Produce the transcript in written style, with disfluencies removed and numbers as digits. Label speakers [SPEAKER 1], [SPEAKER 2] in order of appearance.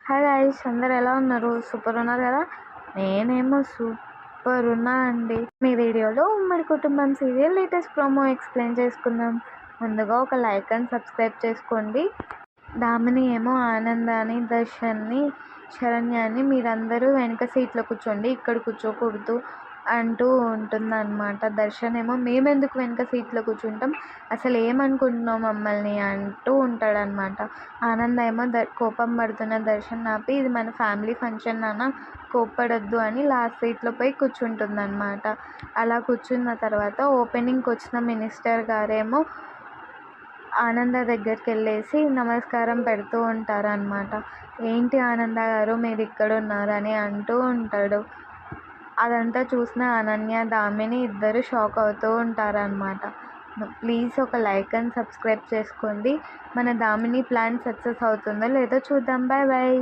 [SPEAKER 1] Hi guys, అందరు ఎలా ఉన్నారు? సూపర్ ఉన్నారు కదా. నేనేమో సూపర్ ఉన్నా అండి. మీ వీడియోలో ఉమ్మడి కుటుంబం సీరియల్ లేటెస్ట్ ప్రోమో ఎక్స్ప్లెయిన్ చేసుకుందాం. ముందుగా ఒక లైక్ అండ్ సబ్స్క్రైబ్ చేసుకోండి. దామిని ఏమో ఆనందాన్ని, దర్శన్ని, శరణ్యాన్ని మీరందరూ వెనక సీట్లో కూర్చోండి, ఇక్కడ కూర్చోకూడదు అంటూ ఉంటుందన్నమాట. దర్శన్ ఏమో మేమెందుకు వెనక సీట్లో కూర్చుంటాం, అసలు ఏమనుకుంటున్నాం మమ్మల్ని అంటూ ఉంటాడనమాట. ఆనంద ఏమో కోపం పడుతున్న దర్శన్ ఆపి, ఇది మన ఫ్యామిలీ ఫంక్షన్ నాన్న, కోప్పడొద్దు అని లాస్ట్ సీట్లో పోయి కూర్చుంటుందన్నమాట. అలా కూర్చున్న తర్వాత ఓపెనింగ్కి వచ్చిన మినిస్టర్ గారేమో ఆనంద దగ్గరికి వెళ్ళేసి నమస్కారం పెడుతూ ఉంటారనమాట. ఏంటి ఆనంద గారు మీరు ఇక్కడ ఉన్నారని అంటూ ఉంటాడు. అదంతా చూసిన అనన్య, దామిని ఇద్దరు షాక్ అవుతూ ఉంటారనమాట. ప్లీజ్ ఒక లైక్ అండ్ సబ్స్క్రైబ్ చేసుకోండి. మన దామిని ప్లాన్ సక్సెస్ అవుతుందో లేదో చూద్దాం. Bye bye.